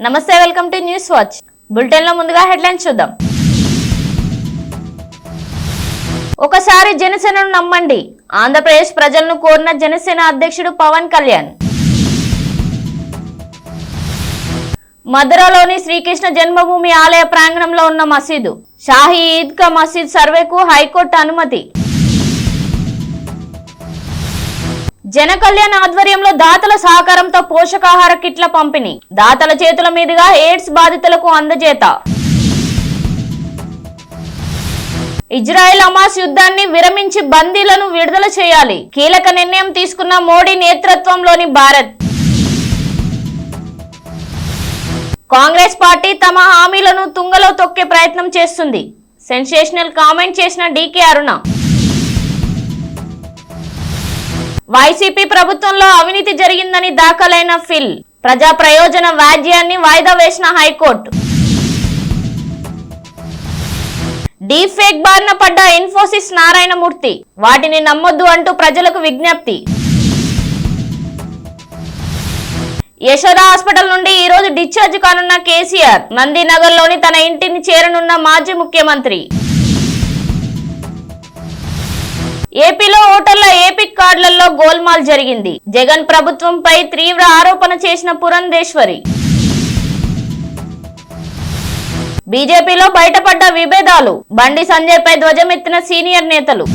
నమస్తే, welcome to news watch. Bulletin లో ముందుగా హెడ్లైన్స్ చూద్దాం. ఒకసారి జనసేనను నమ్మండి, ఆంధ్రప్రదేశ్ ప్రజలను కోరిన జనసేన అధ్యక్షుడు పవన్ కళ్యాణ్. మధురలోని శ్రీకృష్ణ జన్మభూమి ఆలయ ప్రాంగణంలో ఉన్న మసీదు షాహీ ఈద్గా మసీద్ సర్వేకు హైకోర్టు అనుమతి. జన కళ్యాణ్ ఆధ్వర్యంలో దాతల సహకారంతో పోషకాహార కిట్ల పంపిణీ, దాతల చేతుల మీదుగా ఎయిడ్స్ బాధితులకు అందజేత. ఇజ్రాయెల్ హమాస్ యుద్ధాన్ని విరమించి బందీలను విడుదల చేయాలి, కీలక నిర్ణయం తీసుకున్న మోడీ నేతృత్వంలోని భారత్. కాంగ్రెస్ పార్టీ తమ హామీలను తుంగలో తొక్కే ప్రయత్నం చేస్తుంది, సెన్సేషనల్ కామెంట్ చేసిన డీకే అరుణ. వైసీపీ ప్రభుత్వంలో అవినీతి జరిగిందని దాఖలైన ఫిల్, ప్రజా ప్రయోజన వ్యాజ్యాన్ని వాయిదా వేసిన హైకోర్టు. డీప్ ఫేక్ బారిన పడ్డ ఇన్ఫోసిస్ నారాయణమూర్తి, వాటిని నమ్మొద్దు అంటూ ప్రజలకు విజ్ఞప్తి. యశోద హాస్పిటల్ నుండి ఈ రోజు డిశ్చార్జ్ కానున్న కేసీఆర్, నందినగర్ లోని తన ఇంటిని చేరనున్న మాజీ ముఖ్యమంత్రి. ఏపీలో ఓటర్ల ఏపిక్ కార్డులలో గోల్మాల్ జరిగింది, జగన్ ప్రభుత్వంపై తీవ్ర ఆరోపణ చేసిన పురంధేశ్వరి. బీజేపీలో బయటపడ్డ విభేదాలు, బండి సంజయ్ పై ధ్వజమెత్తిన సీనియర్ నేతలు.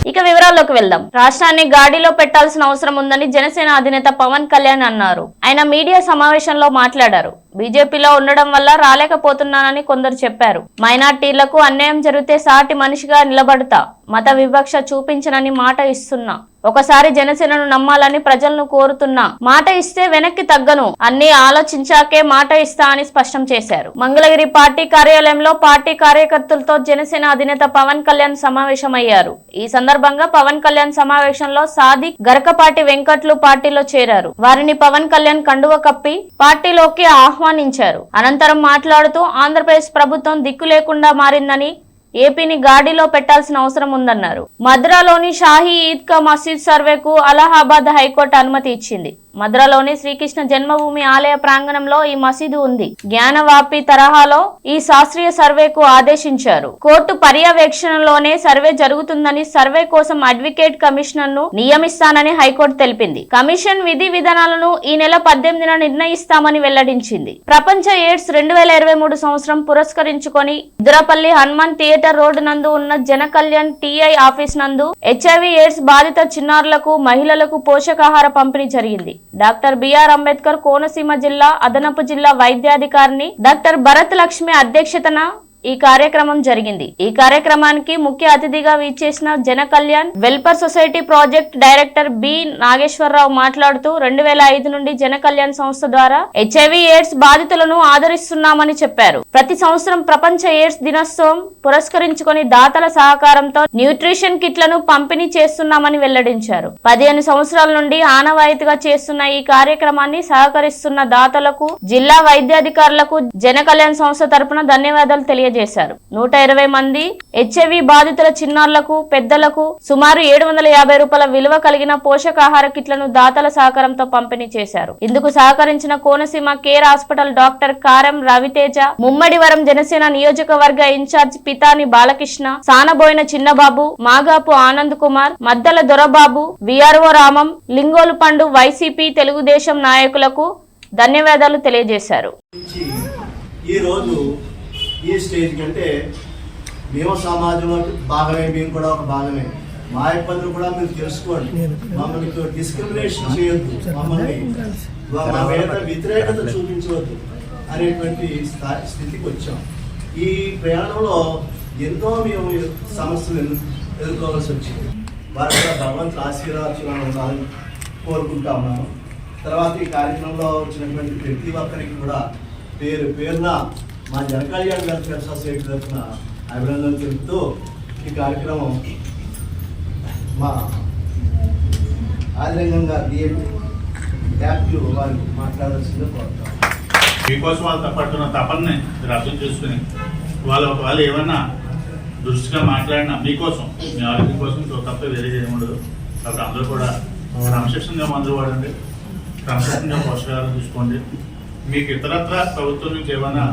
ఇక వివరాల్లోకి వెళ్దాం. రాష్ట్రాన్ని గాడిలో పెట్టాల్సిన అవసరం ఉందని జనసేన అధినేత పవన్ కళ్యాణ్ అన్నారు. ఆయన మీడియా సమావేశంలో మాట్లాడారు. బీజేపీలో ఉండడం వల్ల రాలేకపోతున్నానని కొందరు చెప్పారు. మైనార్టీలకు అన్యాయం జరిగితే సాటి మనిషిగా నిలబడతా, మత వివక్ష చూపించనని మాట ఇస్తున్నా. ఒకసారి జనసేనను నమ్మాలని ప్రజలను కోరుతున్నా, మాట ఇస్తే వెనక్కి తగ్గను, అన్ని ఆలోచించాకే మాట ఇస్తా అని స్పష్టం చేశారు. మంగళగిరి పార్టీ కార్యాలయంలో పార్టీ కార్యకర్తలతో జనసేన అధినేత పవన్ కళ్యాణ్ సమావేశమయ్యారు. ఈ సందర్భంగా పవన్ కళ్యాణ్ సమావేశంలో సాదిక్, గరకపాటి వెంకట్లు పార్టీలో చేరారు. వారిని పవన్ కళ్యాణ్ కండువ కప్పి పార్టీలోకి ఆహ్వానించారు. అనంతరం మాట్లాడుతూ ఆంధ్రప్రదేశ్ ప్రభుత్వం దిక్కు లేకుండా మారిందని, ఏపీని గాడిలో పెట్టాల్సిన అవసరం ఉందన్నారు. మద్రాలోని షాహీ ఈద్గా మసీద్ సర్వేకు అలహాబాద్ హైకోర్టు అనుమతి ఇచ్చింది. మద్రాలోని శ్రీకృష్ణ జన్మభూమి ఆలయ ప్రాంగణంలో ఈ మసీదు ఉంది. జ్ఞానవాపి తరహాలో ఈ శాస్త్రీయ సర్వేకు ఆదేశించారు. కోర్టు పర్యవేక్షణలోనే సర్వే జరుగుతుందని, సర్వే కోసం అడ్వకేట్ కమిషనర్ ను నియమిస్తానని హైకోర్టు తెలిపింది. కమిషన్ విధి విధానాలను ఈ నెల 18న నిర్ణయిస్తామని వెల్లడించింది. ప్రపంచ ఎయిడ్స్ 2023 సంవత్సరం పురస్కరించుకొని ఇద్దరపల్లి హనుమాన్ థియేటర్ రోడ్డు నందు ఉన్న జన కళ్యాణ్ టీఐ ఆఫీస్ నందు HIV ఎయిడ్స్ బాధిత చిన్నారులకు, మహిళలకు పోషకాహార పంపిణీ జరిగింది. డాక్టర్ బిఆర్ అంబేద్కర్ కోనసీమ జిల్లా అదనపు జిల్లా వైద్యాధికారిని డాక్టర్ భరత్ లక్ష్మి అధ్యక్షతన ఈ కార్యక్రమం జరిగింది. ఈ కార్యక్రమానికి ముఖ్య అతిథిగా విచ్చేసిన Jana Kalyan welfare society project director B Nageswara Rao మాట్లాడుతూ 2005 నుండి జన కళ్యాణ్ సంస్థ ద్వారా HIV ఎయిడ్స్ బాధితులను ఆదరిస్తున్నామని చెప్పారు. ప్రతి సంవత్సరం ప్రపంచ ఎయిడ్స్ దినోత్సవం పురస్కరించుకొని దాతల సహకారంతో న్యూట్రిషన్ కిట్లను పంపిణీ చేస్తున్నామని వెల్లడించారు. 15 సంవత్సరాల నుండి ఆనవాయితీగా చేస్తున్న ఈ కార్యక్రమాన్ని సహకరిస్తున్న దాతలకు, జిల్లా వైద్యాధికారులకు జన కళ్యాణ్ సంస్థ తరపున ధన్యవాదాలు తెలియజేశారు. 120 మంది HIV బాధితుల చిన్నారులకు, పెద్దలకు సుమారు 750 రూపాయల విలువ కలిగిన పోషకాహార కిట్లను దాతల సహకారంతో పంపిణీ చేశారు. ఇందుకు సహకరించిన కోనసీమ కేర్ హాస్పిటల్ డాక్టర్ కారం రవితేజ, ముమ్మడివరం జనసేన నియోజకవర్గ ఇన్ఛార్జ్ పితాని బాలకృష్ణ, సానబోయిన చిన్నబాబు, మాగాపు ఆనంద్ కుమార్, మద్దల దొరబాబు, విఆర్ఓ రామం, లింగోలు పండు వైసీపీ, తెలుగుదేశం నాయకులకు ధన్యవాదాలు తెలియజేశారు. ఈ స్టేజ్ కంటే మేము సమాజంలో భాగమే, మేము కూడా ఒక భాగమే. మా ఇబ్బందులు కూడా మీరు తెలుసుకోండి. మమ్మల్ని డిస్క్రిమినేషన్ చేయొద్దు, మమ్మల్ని మా మీద వ్యతిరేకత చూపించవద్దు అనేటువంటి స్థితికి వచ్చాం. ఈ ప్రయాణంలో ఎన్నో మేము సమస్యలు ఎదుర్కోవాల్సి వచ్చింది. వారి కూడా భగవంతుడు ఆశీర్వాదాలు ఉండాలని కోరుకుంటా ఉన్నాను. తర్వాత ఈ కార్యక్రమంలో వచ్చినటువంటి ప్రతి ఒక్కరికి కూడా పేరున మా జన కళ్యాణ్ వెల్ఫేర్ సొసైటీ తరఫున అభినందనలు తెలుపుతూ ఈ కార్యక్రమం మా ఆదిరంగంగా వ్యాప్తులు వారికి మాట్లాడాల్సిందే కోరుతాం. మీకోసం వాళ్ళు పడుతున్న తపనని మీరు అర్థం చేసుకుని వాళ్ళు ఏమన్నా దృష్టిగా మాట్లాడినా మీకోసం, మీ ఆరోగ్యం కోసం తప్ప వేరే ఉండదు. కాబట్టి అందరూ కూడా క్రమశిక్షణగా మందులు వాడండి. సంతృప్తిగా పోషకాహారం తీసుకోండి. మీకు ఇతరత్ర ప్రభుత్వం నుంచి ఏమైనా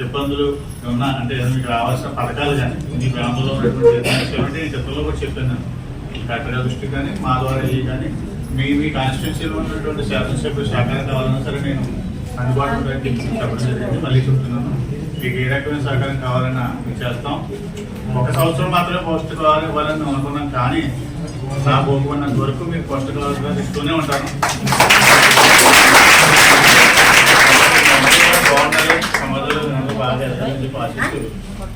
ఇబ్బందులు ఏమన్నా అంటే మీకు రావాల్సిన పథకాలు కానీ మీ గ్రామంలో ఉన్నటువంటి గతంలో కూడా చెప్పాను కలెక్టర్ గారి దృష్టి కానీ మా ద్వారా కానీ మీ కాన్స్టిట్యున్సీలో ఉన్నటువంటి శాసనసభ్యులు సహకారం కావాలన్నా సరే నేను అందుబాటులో చెప్పడం జరిగింది. మళ్ళీ చెప్తున్నాను, మీకు ఏ రకమైన సహకారం కావాలన్నా మేము చేస్తాం. 1 సంవత్సరం మాత్రమే పౌష్టికాహారం ఇవ్వాలని మేము అనుకున్నాం, కానీ నా పోకున్నంత వరకు మీరు పౌష్టికాహారం ఇస్తూనే ఉంటాను. బాగుండాలి, సమాజంలో బాగా చేస్తానని చెప్పి ఆశిస్తూ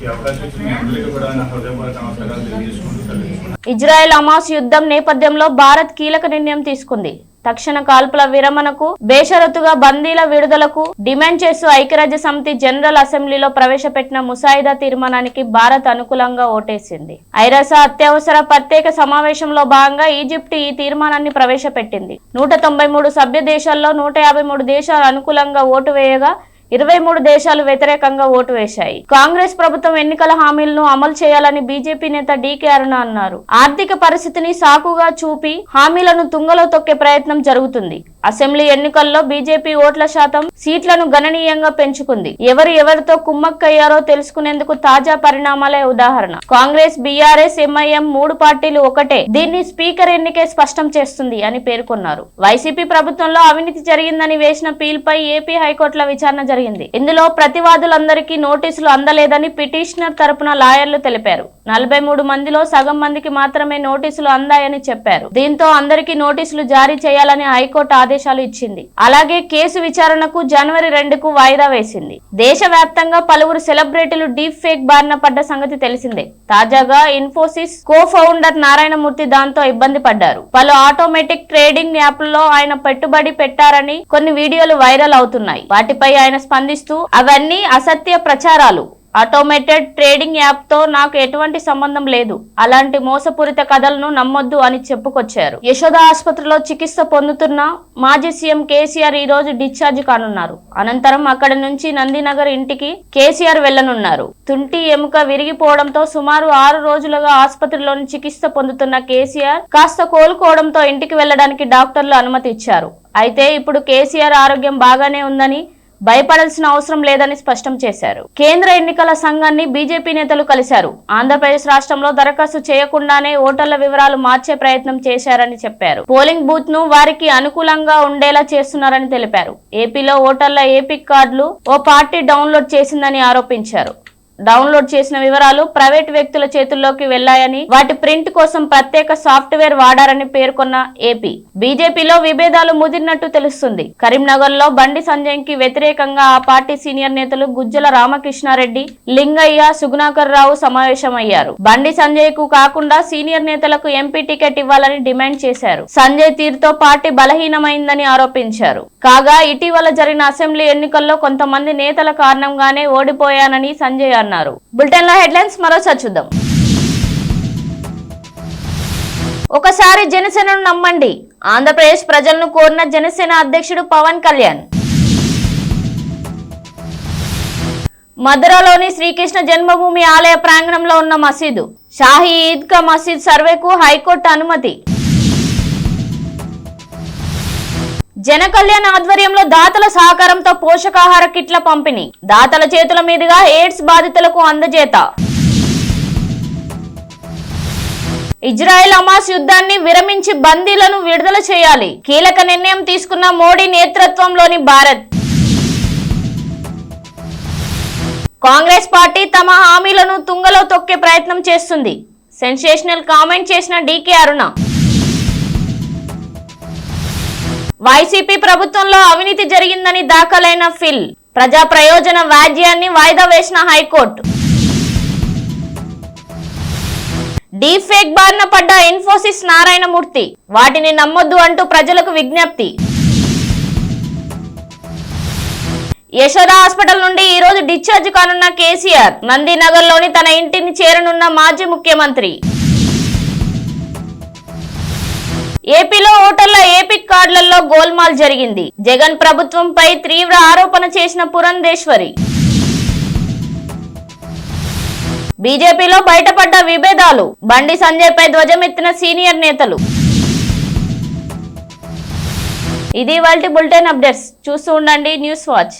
ఈ అవకాశం ఇచ్చిన మీ అందరికీ కూడా నా హృదయపూర్వక నమస్కారాలు తెలియజేసుకుంటూ ఇజ్రాయెల్ హమాస్ యుద్ధం నేపథ్యంలో భారత్ కీలక నిర్ణయం తీసుకుంది. తక్షణ కాల్పుల విరమణకు, బేషరతుగా బందీల విడుదలకు డిమాండ్ చేస్తూ ఐక్యరాజ్య సమితి జనరల్ అసెంబ్లీలో ప్రవేశపెట్టిన ముసాయిదా తీర్మానానికి భారత్ అనుకూలంగా ఓటేసింది. ఐరాస అత్యవసర ప్రత్యేక సమావేశంలో భాగంగా ఈజిప్ట్ ఈ తీర్మానాన్ని ప్రవేశపెట్టింది. 193 సభ్య దేశాల్లో 153 దేశాలు అనుకూలంగా ఓటు వేయగా 23 దేశాలు వ్యతిరేకంగా ఓటు వేశాయి. కాంగ్రెస్ ప్రభుత్వం ఎన్నికల హామీలను అమలు చేయాలని బీజేపీ నేత డీకే అరుణ అన్నారు. ఆర్థిక పరిస్థితిని సాకుగా చూపి హామీలను తుంగలో తొక్కే ప్రయత్నం జరుగుతుంది. అసెంబ్లీ ఎన్నికల్లో బీజేపీ ఓట్ల శాతం, సీట్లను గణనీయంగా పెంచుకుంది. ఎవరితో కుమ్మక్కయ్యారో తెలుసుకునేందుకు తాజా పరిణామాలే ఉదాహరణ. కాంగ్రెస్, బీఆర్ఎస్, ఎంఐఎం 3 పార్టీలు ఒకటే. దీన్ని స్పీకర్ ఎన్నికే స్పష్టం చేస్తుంది అని పేర్కొన్నారు. వైసీపీ ప్రభుత్వంలో అవినీతి జరిగిందని వేసిన పీల్పై ఏపీ హైకోర్టులో విచారణ జరిగింది. ఇందులో ప్రతివాదులందరికీ నోటీసులు అందలేదని పిటిషనర్ తరపున లాయర్లు తెలిపారు. 43 మందిలో సగం మందికి మాత్రమే నోటీసులు అందాయని చెప్పారు. దీంతో అందరికీ నోటీసులు జారీ చేయాలని హైకోర్టు ఆదేశాలు ఇచ్చింది. అలాగే కేసు విచారణకు జనవరి 2కు వాయిదా వేసింది. దేశవ్యాప్తంగా పలువురు సెలబ్రిటీలు డీప్ ఫేక్ బారిన పడ్డ సంగతి తెలిసిందే. తాజాగా ఇన్ఫోసిస్ కో ఫౌండర్ నారాయణమూర్తి దాంతో ఇబ్బంది పడ్డారు. పలు ఆటోమేటిక్ ట్రేడింగ్ యాప్లలో ఆయన పెట్టుబడి పెట్టారని కొన్ని వీడియోలు వైరల్ అవుతున్నాయి. వాటిపై ఆయన స్పందిస్తూ అవన్నీ అసత్య ప్రచారాలు. ఆటోమేటెడ్ ట్రేడింగ్ యాప్ తో నాకు ఎటువంటి సంబంధం లేదు. అలాంటి మోసపూరిత కథలను నమ్మొద్దు అని చెప్పుకొచ్చారు. యశోద ఆసుపత్రిలో చికిత్స పొందుతున్న మాజీ సీఎం కేసీఆర్ ఈ రోజు డిశ్చార్జ్ కానున్నారు. అనంతరం అక్కడి నుంచి నందినగర్ ఇంటికి కేసీఆర్ వెళ్లనున్నారు. తుంటి ఎముక విరిగిపోవడంతో సుమారు 6 రోజులుగా ఆసుపత్రిలోని చికిత్స పొందుతున్న కేసీఆర్ కాస్త కోలుకోవడంతో ఇంటికి వెళ్లడానికి డాక్టర్లు అనుమతి ఇచ్చారు. అయితే ఇప్పుడు కేసీఆర్ ఆరోగ్యం బాగానే ఉందని, భయపడాల్సిన అవసరం లేదని స్పష్టం చేశారు. కేంద్ర ఎన్నికల సంఘాన్ని బీజేపీ నేతలు కలిశారు. ఆంధ్రప్రదేశ్ రాష్ట్రంలో దరఖాస్తు చేయకుండానే ఓటర్ల వివరాలు మార్చే ప్రయత్నం చేశారని చెప్పారు. పోలింగ్ బూత్ ను వారికి అనుకూలంగా ఉండేలా చేస్తున్నారని తెలిపారు. ఏపీలో ఓటర్ల ఏపిక్ కార్డులు ఓ పార్టీ డౌన్లోడ్ చేసిందని ఆరోపించారు. డౌన్లోడ్ చేసిన వివరాలు ప్రైవేట్ వ్యక్తుల చేతుల్లోకి వెళ్లాయని, వాటి ప్రింట్ కోసం ప్రత్యేక సాఫ్ట్వేర్ వాడారని పేర్కొన్న ఏపీ. బీజేపీలో విభేదాలు ముదిరినట్టు తెలుస్తుంది. కరీంనగర్ లో బండి సంజయ్ కి వ్యతిరేకంగా ఆ పార్టీ సీనియర్ నేతలు గుజ్జల రామకృష్ణారెడ్డి, లింగయ్య, సుగుణాకర్ రావు సమావేశమయ్యారు. బండి సంజయ్ కు కాకుండా సీనియర్ నేతలకు ఎంపీ టికెట్ ఇవ్వాలని డిమాండ్ చేశారు. సంజయ్ తీరుతో పార్టీ బలహీనమైందని ఆరోపించారు. కాగా ఇటీవల జరిగిన అసెంబ్లీ ఎన్నికల్లో కొంతమంది నేతల కారణంగానే ఓడిపోయానని సంజయ్ అన్నారు. బులెటిన్ లో హెడ్లైన్స్ మరోసారి చూద్దాం. ఒకసారి జనసేనను నమ్మండి, ఆంధ్రప్రదేశ్ ప్రజలను కోరిన జనసేన అధ్యక్షుడు పవన్ కళ్యాణ్. మధురలోని శ్రీకృష్ణ జన్మభూమి ఆలయ ప్రాంగణంలో ఉన్న మసీదు, షాహీ ఈద్గా మసీద్ సర్వేకు హైకోర్టు అనుమతి. జన కళ్యాణ్ ఆధ్వర్యంలో దాతల సహకారంతో పోషకాహార కిట్ల పంపిణీ, దాతల చేతుల మీదుగా ఎయిడ్స్ బాధితులకు అందజేత. ఇజ్రాయెల్ హమాస్ యుద్ధాన్ని విరమించి బందీలను విడుదల చేయాలి, కీలక నిర్ణయం తీసుకున్న మోడీ నేతృత్వంలోని భారత్. కాంగ్రెస్ పార్టీ తమ హామీలను తుంగలో తొక్కే ప్రయత్నం చేస్తుంది, సెన్సేషనల్ కామెంట్ చేసిన డీకే అరుణ. వైసీపీ ప్రభుత్వంలో అవినీతి జరిగిందని దాఖలైన ఫిల్, ప్రజా ప్రయోజన వ్యాజ్యాన్ని వాయిదా వేసిన హైకోర్టు. డీప్ ఫేక్ బారిన పడ్డ ఇన్ఫోసిస్ నారాయణమూర్తి, వాటిని నమ్మొద్దు అంటూ ప్రజలకు విజ్ఞప్తి. యశోద హాస్పిటల్ నుండి ఈ రోజు డిశ్చార్జ్ కానున్న కేసీఆర్, నందినగర్ లోని తన ఇంటిని చేరనున్న మాజీ ముఖ్యమంత్రి. ఏపీలో ఓటర్ల ఏపిక్ కార్డులలో గోల్మాల్ జరిగింది. జగన్ ప్రభుత్వంపై తీవ్ర ఆరోపణ చేసిన పురంధేశ్వరి. బీజేపీలో బయటపడ్డ విభేదాలు, బండి సంజయ్ పై ధ్వజమెత్తిన సీనియర్ నేతలు. ఇది ఇవాల్టి బులెటిన్ అప్డేట్స్. చూస్తూ ఉండండి న్యూస్ వాచ్.